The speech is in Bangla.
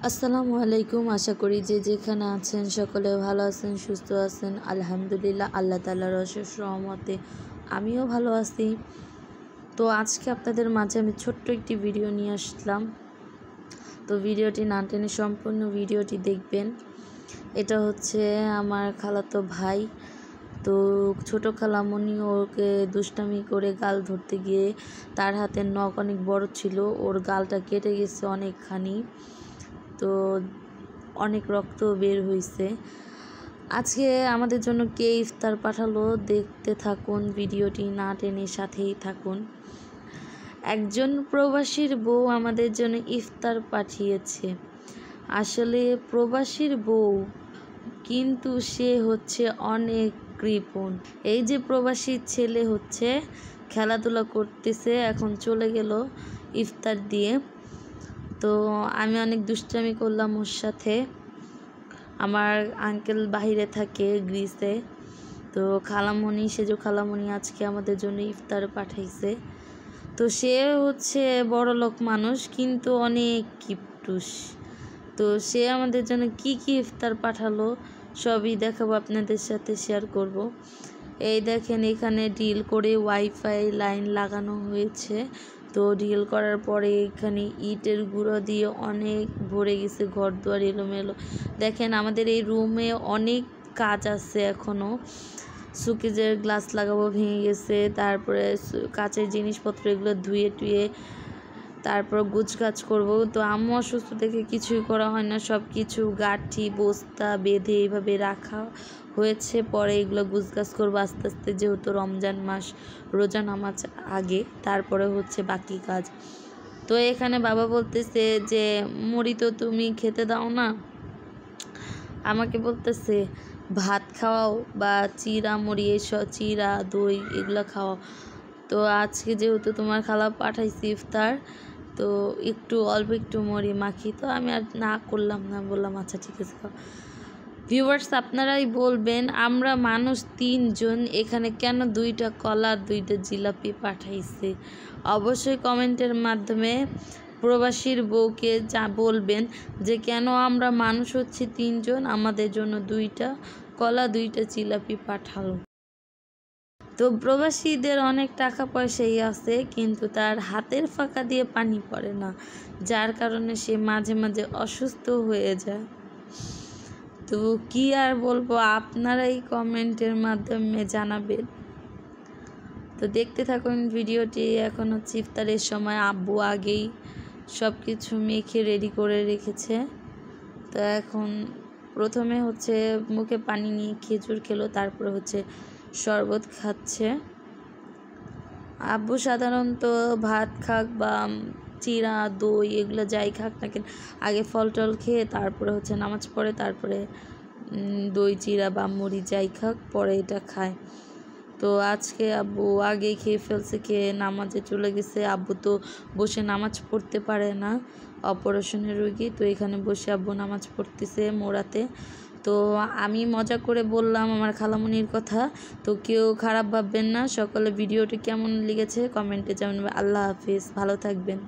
আসসালামু আলাইকুম। আশা করি যে যেখানে আছেন সকলে ভালো আছেন, সুস্থ আছেন। আলহামদুলিল্লাহ, আল্লাহ তাআলার অশেষ রহমতে আমিও ভালো আছি। তো আজকে আপনাদের মাঝে আমি ছোট্ট একটি ভিডিও নিয়ে আসলাম। তো ভিডিওটি না টেনে সম্পূর্ণ ভিডিওটি দেখবেন। এটা হচ্ছে আমার খালাতো ভাই। তো ছোট খালামণি ওকে দুষ্টামি করে গাল ধরতে গিয়ে তার হাতের নখ অনেক বড় ছিল, ওর গালটা কেটে গেছে অনেকখানি। তো অনেক রক্ত বের হয়েছে। আজকে আমাদের জন্য কে ইফতার পাঠালো দেখতে থাকুন, ভিডিওটি না টেনে সাথেই থাকুন। একজন প্রবাসীর বউ আমাদের জন্য ইফতার পাঠিয়েছে। আসলে প্রবাসীর বউ, কিন্তু সে হচ্ছে অনেক কৃপণ। এই যে প্রবাসীর ছেলে হচ্ছে খেলাধুলা করতেছে, এখন চলে গেল ইফতার দিয়ে। তো আমি অনেক দুষ্টামি করলাম ওর সাথে। আমার আঙ্কেল বাহিরে থাকে গ্রিসে। তো খালামণি, সেজো খালামণি আজকে আমাদের জন্য ইফতার পাঠাইছে। তো সে হচ্ছে বড়লোক মানুষ, কিন্তু অনেক কিপটুস। তো সে আমাদের জন্য কি কি ইফতার পাঠালো সবই দেখাবো, আপনাদের সাথে শেয়ার করব। এই দেখেন, এখানে ডিল করে ওয়াইফাই লাইন লাগানো হয়েছে। তো ডিল করার পরে এখানে ইটের গুঁড়ো দিয়ে অনেক ভরে গেছে, ঘর দুয়ার এলোমেলো। দেখেন আমাদের এই রুমে অনেক কাজ আছে এখনও। সুকেজের গ্লাস লাগাবো, ভেঙে গেছে। তারপরে কাচের জিনিসপত্র এগুলো ধুয়ে টুয়ে তারপর গুছগাছ করব। তো আম্মু অসুস্থ দেখে কিছুই করা হয় না, সব কিছু গাঁঠি বস্তা বেঁধে এইভাবে রাখা হয়েছে। পরে এগুলো গুছগাছ করবো আস্তে আস্তে, যেহেতু রমজান মাস, রোজা নামাজ আগে, তারপরে হচ্ছে বাকি কাজ। তো এখানে বাবা বলতেছে যে মুড়ি তো তুমি খেতে দাও না, আমাকে বলতেছে ভাত খাওয়াও বা চিরা মুড়ি, এসব চিরা দই এগুলো খাওয়াও। তো আজকে যেহেতু তোমার খালা পাঠাইছি ইফতার, তো অল্প একটু মুড়ি মাখি। তো আমি আর না করলাম না, বললাম আচ্ছা ঠিক আছে খাও। ভিউয়ার্স, আপনারাই বলবেন, আমরা মানুষ 3 জন, এখানে কেন 2টা কলা আর 2টা জিলাপি পাঠাইছে? অবশ্যই কমেন্টের মাধ্যমে প্রবাসীর বউকে যা বলবেন যে কেন আমরা মানুষ হচ্ছে 3 জন, আমাদের জন্য 2টা কলা 2টা জিলাপি পাঠালো। তো প্রবাসীদের অনেক টাকা পয়সাই আছে, কিন্তু তার হাতের ফাঁকা দিয়ে পানি পড়ে না, যার কারণে সে মাঝে মাঝে অসুস্থ হয়ে যায়। তো কি আর বলবো, আপনারাই কমেন্টের মাধ্যমে জানাবেন। তো দেখতে থাকুন ভিডিওটি। এখন হচ্ছে ইফতারের সময়, আব্বু আগেই সব কিছু মেখে রেডি করে রেখেছে। তো এখন প্রথমে হচ্ছে মুখে পানি নিয়ে খেজুর খেলো, তারপরে হচ্ছে শরবত খাচ্ছে। আব্বু সাধারণত ভাত খাক বা চিরা দই এগুলো যাই খাক না কেন, আগে ফল টল খেয়ে তারপরে হচ্ছে নামাজ পড়ে, তারপরে দই চিরা বা মুড়ি যাই খাক পরে এটা খায়। তো আজকে আব্বু আগেই খেয়ে ফেলছে, খেয়ে নামাজে চলে গেছে। আব্বু তো বসে নামাজ পড়তে পারে না, অপারেশনের রোগী। তো এখানে বসে আব্বু নামাজ পড়তেছে মোড়াতে। তো আমি মজা করে বললাম আমার খালামণির কথা, তো কেউ খারাপ ভাববেন না। সকলে ভিডিওটি কেমন লেগেছে কমেন্টে জানাবেন। আল্লাহ হাফিজ, ভালো থাকবেন।